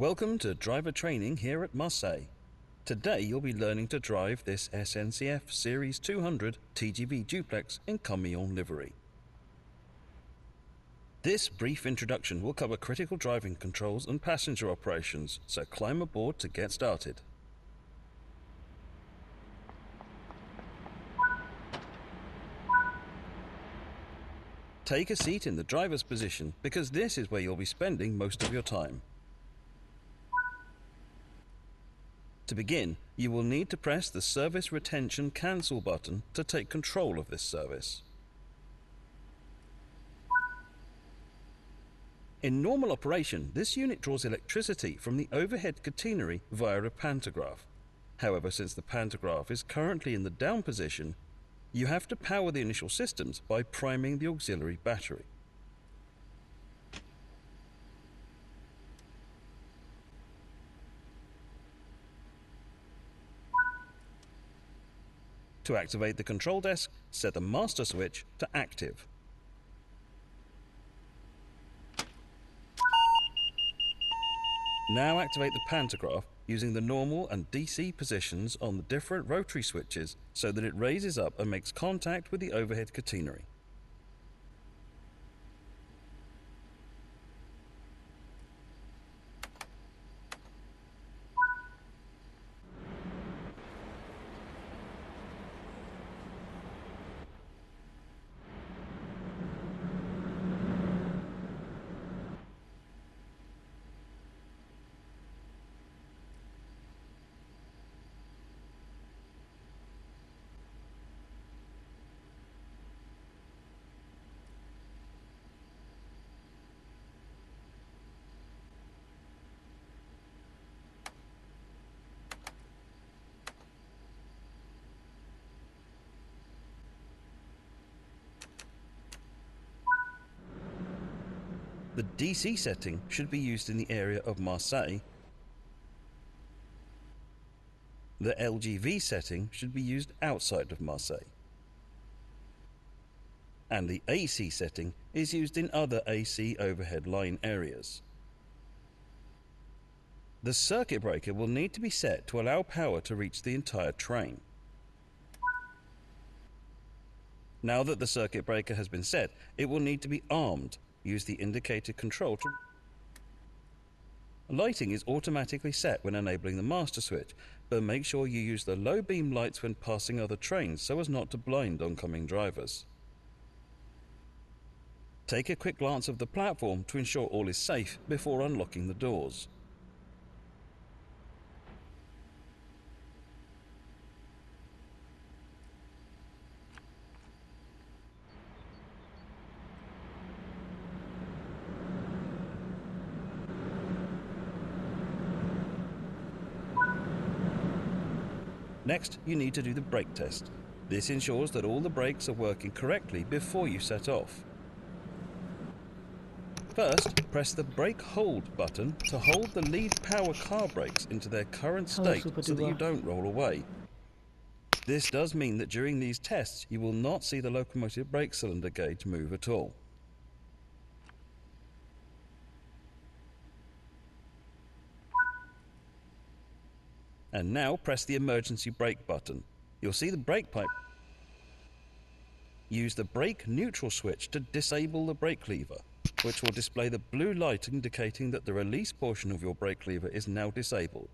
Welcome to driver training here at Marseille. Today you'll be learning to drive this SNCF Series 200 TGV Duplex in camion livery. This brief introduction will cover critical driving controls and passenger operations, so climb aboard to get started. Take a seat in the driver's position because this is where you'll be spending most of your time. To begin, you will need to press the Service Retention Cancel button to take control of this service. In normal operation, this unit draws electricity from the overhead catenary via a pantograph. However, since the pantograph is currently in the down position, you have to power the initial systems by priming the auxiliary battery. To activate the control desk, set the master switch to active. Now activate the pantograph using the normal and DC positions on the different rotary switches so that it raises up and makes contact with the overhead catenary. The DC setting should be used in the area of Marseille. The LGV setting should be used outside of Marseille. And the AC setting is used in other AC overhead line areas. The circuit breaker will need to be set to allow power to reach the entire train. Now that the circuit breaker has been set, it will need to be armed. Use the indicator control to... Lighting is automatically set when enabling the master switch, but make sure you use the low beam lights when passing other trains so as not to blind oncoming drivers. Take a quick glance of the platform to ensure all is safe before unlocking the doors. Next, you need to do the brake test. This ensures that all the brakes are working correctly before you set off. First, press the brake hold button to hold the lead power car brakes into their current state so that you don't roll away. This does mean that during these tests you will not see the locomotive brake cylinder gauge move at all. And now press the emergency brake button. You'll see the brake pipe. Use the brake neutral switch to disable the brake lever, which will display the blue light indicating that the release portion of your brake lever is now disabled.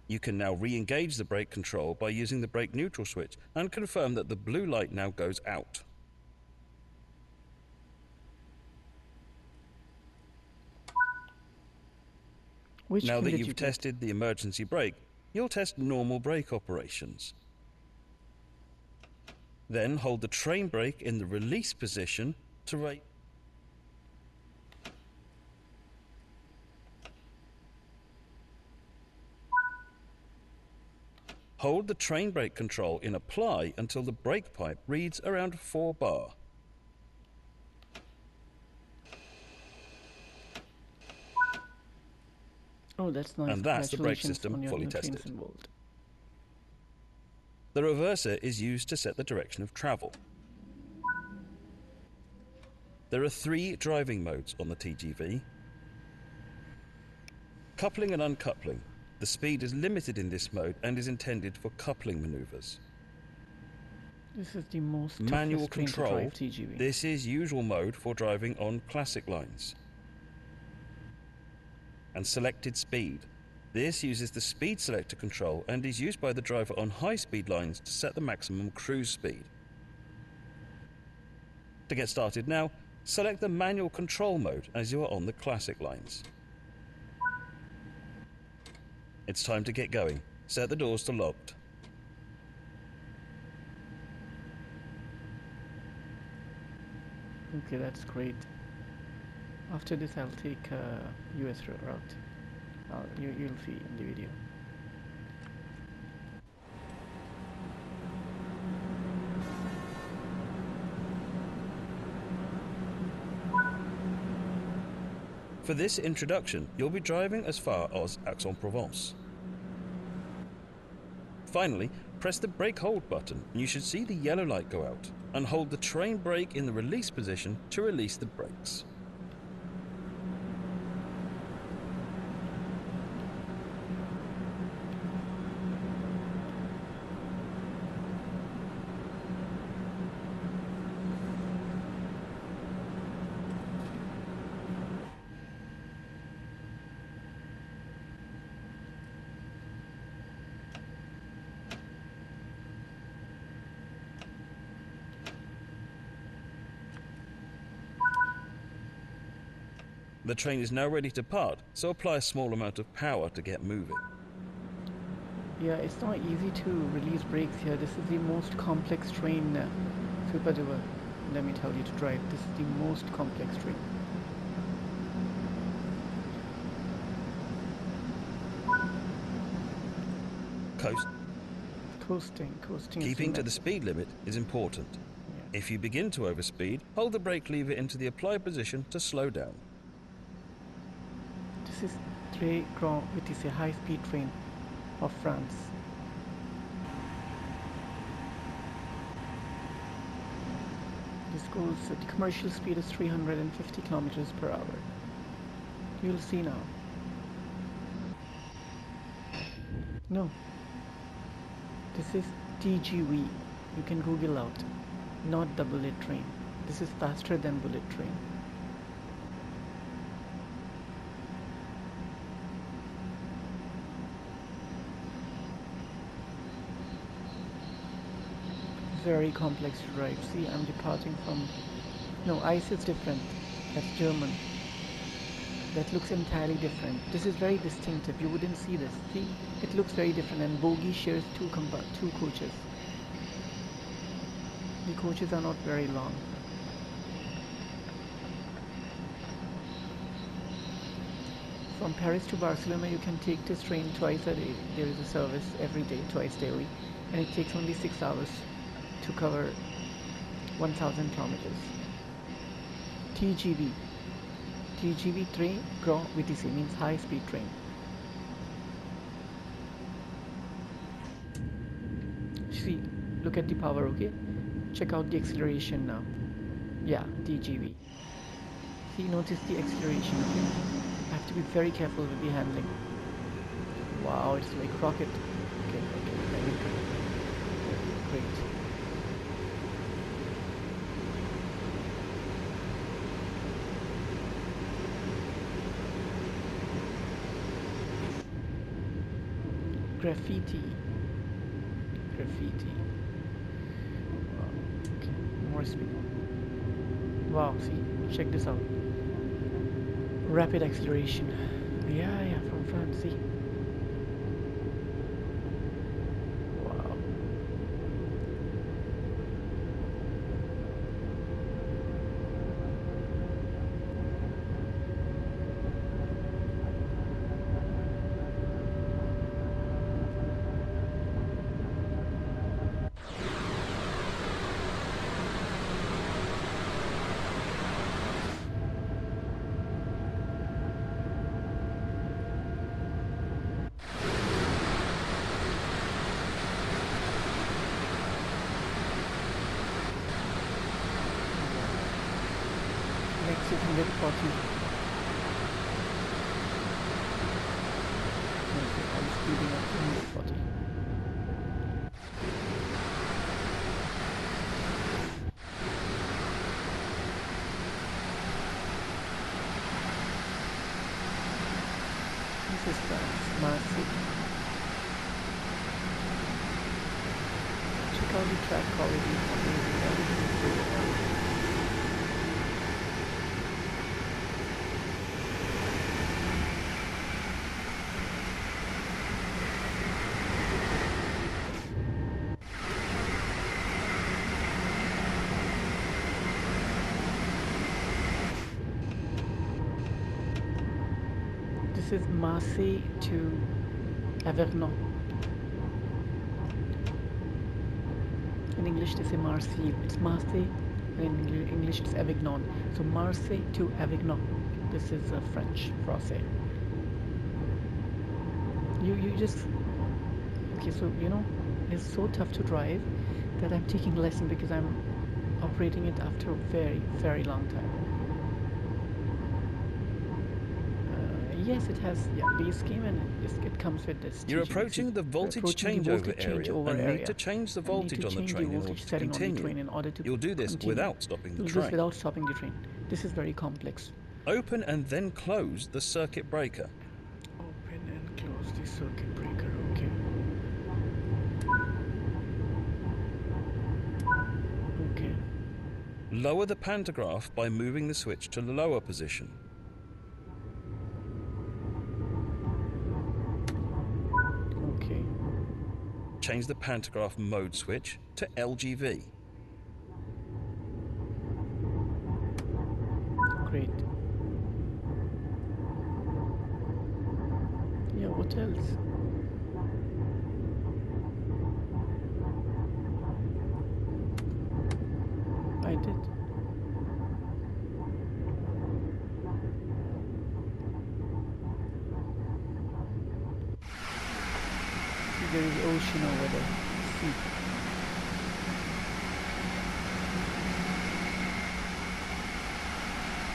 You can now re-engage the brake control by using the brake neutral switch and confirm that the blue light now goes out. Now that you've tested the emergency brake, you'll test normal brake operations. Then hold the train brake in the release position to raise. Hold the train brake control in apply until the brake pipe reads around 4 bar. Oh, that's nice. And that's the brake system fully tested. The reverser is used to set the direction of travel. There are 3 driving modes on the TGV. Coupling and uncoupling. The speed is limited in this mode and is intended for coupling maneuvers. This is the most manual toughest train to control. drive TGV. This is usual mode for driving on classic lines. And selected speed. This uses the speed selector control and is used by the driver on high-speed lines to set the maximum cruise speed. To get started now, select the manual control mode as you are on the classic lines. It's time to get going. Set the doors to locked. Okay, that's great. After this, I'll take US route. You'll see in the video. For this introduction, you'll be driving as far as Aix-en-Provence. Finally, press the brake hold button and you should see the yellow light go out, and hold the train brake in the release position to release the brakes. The train is now ready to part, so apply a small amount of power to get moving. Yeah, it's not easy to release brakes here. This is the most complex train, super duper. Let me tell you to drive. This is the most complex train. Coasting. Keeping to the speed limit is important. Yeah. If you begin to overspeed, hold the brake lever into the applied position to slow down. This is Très Grand Vitesse, a high-speed train of France. This goes, the commercial speed is 350 kilometers per hour. You'll see now. No. This is TGV. You can Google out. Not the bullet train. This is faster than bullet train. Very complex to drive. See, I'm departing from... No, ICE is different. That's German. That looks entirely different. This is very distinctive. You wouldn't see this. See, it looks very different, and bogie shares two coaches. The coaches are not very long. From Paris to Barcelona, you can take this train twice a day. There is a service every day, twice daily, and it takes only 6 hours to cover 1,000 kilometers. TGV. TGV Très Grand Vitesse means high speed train. See, look at the power, okay? Check out the acceleration now. Yeah, TGV. See, notice the acceleration, okay? I have to be very careful with the handling. Wow, it's like rocket. Okay, let me try. Great. Graffiti. Wow. Okay, more speed. Wow, see, check this out. Rapid acceleration. Yeah, from France, see. Wow. This is 140. Okay, I'm speeding up to 140. This is France, Marseille. Check out the track quality. Amazing, everything is good. This is Marseille to Avignon. In English they say Marseille, it's Marseille, and in English it's Avignon. So Marseille to Avignon. This is French, Francais. You just, okay, so you know, it's so tough to drive that I'm taking lesson because I'm operating it after a very, very long time. Yes, it has base game, and it comes with this. You're approaching the voltage changeover area and need to change the voltage on the train in order to continue. You'll do this without stopping the train. Without stopping the train. This is very complex. Open and then close the circuit breaker. Open and close the circuit breaker. Okay. Okay. Lower the pantograph by moving the switch to the lower position. Change the pantograph mode switch to LGV. Great. Yeah, what else? I did. There is ocean over there. Sea.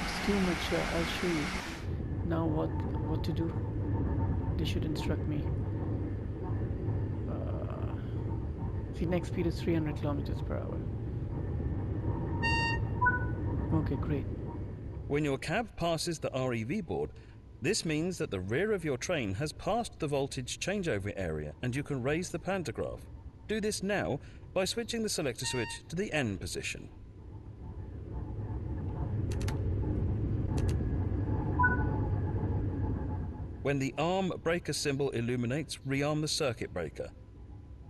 It's too much. I'll show you now what to do. They should instruct me. See, next speed is 300 kilometers per hour. Okay, great. When your cab passes the REV board, this means that the rear of your train has passed the voltage changeover area and you can raise the pantograph. Do this now by switching the selector switch to the N position. When the arm breaker symbol illuminates, rearm the circuit breaker.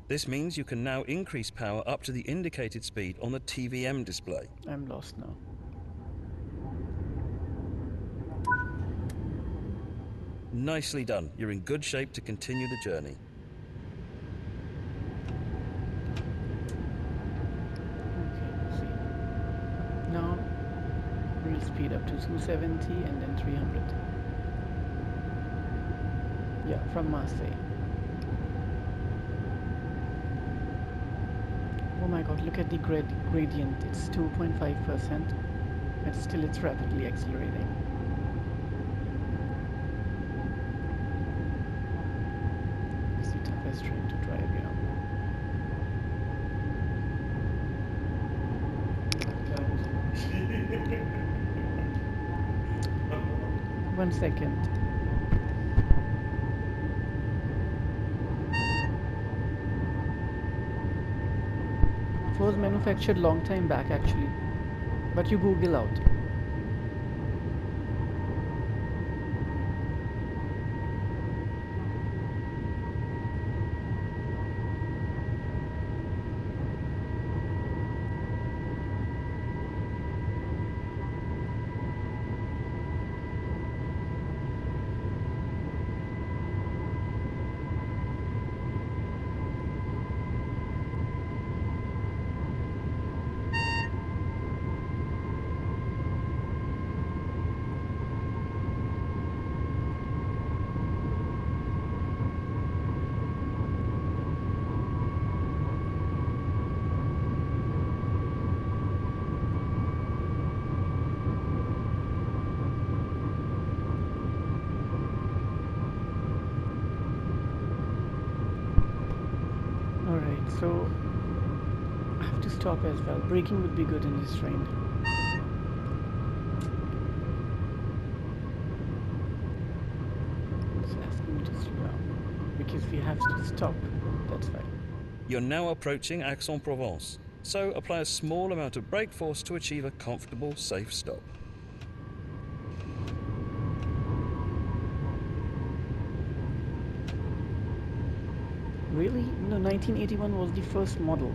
This means you can now increase power up to the indicated speed on the TVM display. I'm lost now. Nicely done. You're in good shape to continue the journey. Okay, see. Now we'll speed up to 270 and then 300. Yeah, from Marseille. Oh my god, look at the gradient. It's 2.5%, and still it's rapidly accelerating. Train to drive, you know. 1 second. It was manufactured long time back actually, but you Google out. Alright, so I have to stop as well. Braking would be good in this train. It's asking me to slow down because we have to stop. That's why. You're now approaching Aix-en-Provence, so apply a small amount of brake force to achieve a comfortable, safe stop. Really? No, 1981 was the first model.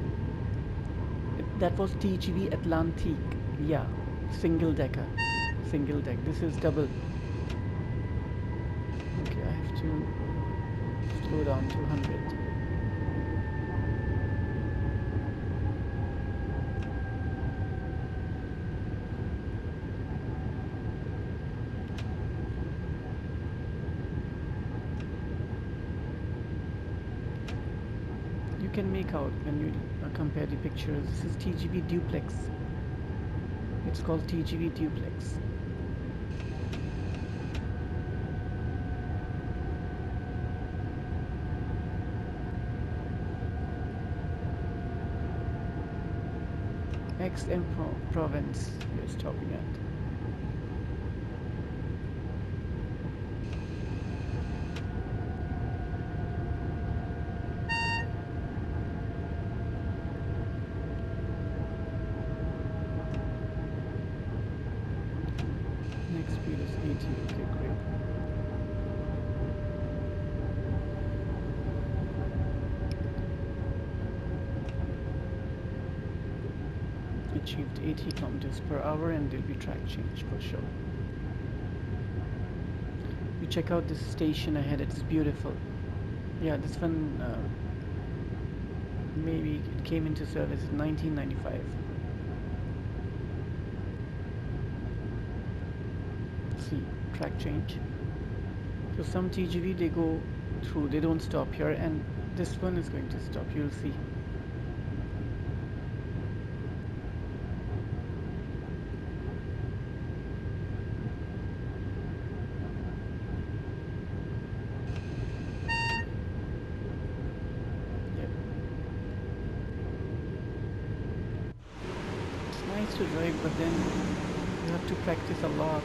That was TGV Atlantique. Yeah, single decker. Single deck. This is double. Okay, I have to slow down to 100. You can make out when you compare the pictures. This is TGV Duplex. It's called TGV Duplex. Aix-en-Provence we're stopping at. Next speed is 80. Okay, great. Achieved 80 kilometers per hour, and there'll be track change for sure. You check out this station ahead, it's beautiful. Yeah, this one maybe it came into service in 1995. See, track change. So some TGV they go through, they don't stop here, and this one is going to stop, you'll see. To drive, but then you have to practice a lot.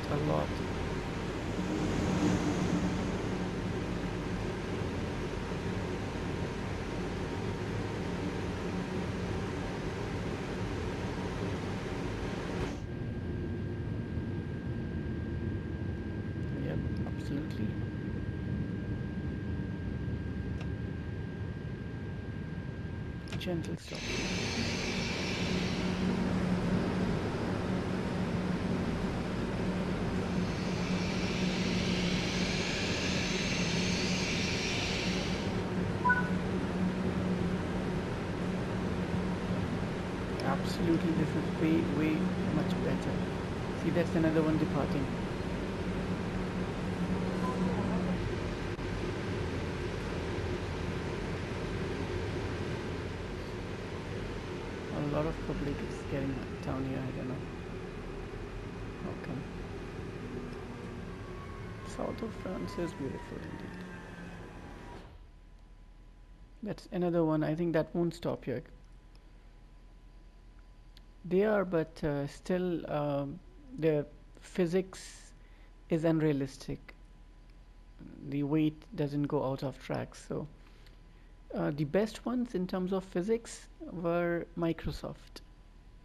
Yep, absolutely. Gentle stop. Absolutely, this is way much better. See, that's another one departing. A lot of public is getting down here, I don't know how come. South of France is beautiful indeed. That's another one. I think that won't stop here. They are, but still the physics is unrealistic. The weight doesn't go out of track. So the best ones in terms of physics were Microsoft.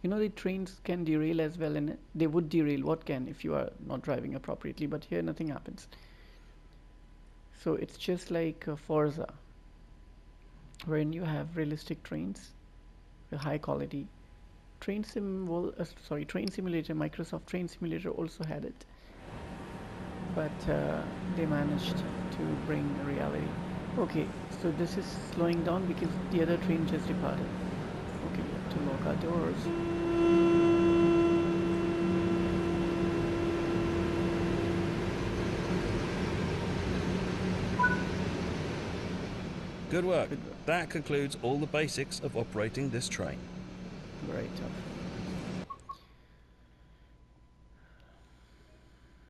You know, the trains can derail as well, and they would derail. What can if you are not driving appropriately? But here nothing happens. So it's just like Forza, wherein you have realistic trains, high quality. Train Simulator, Microsoft Train Simulator also had it, but they managed to bring reality. Okay, so this is slowing down because the other train just departed. Okay, we have to lock our doors. Good work. That concludes all the basics of operating this train. Very tough.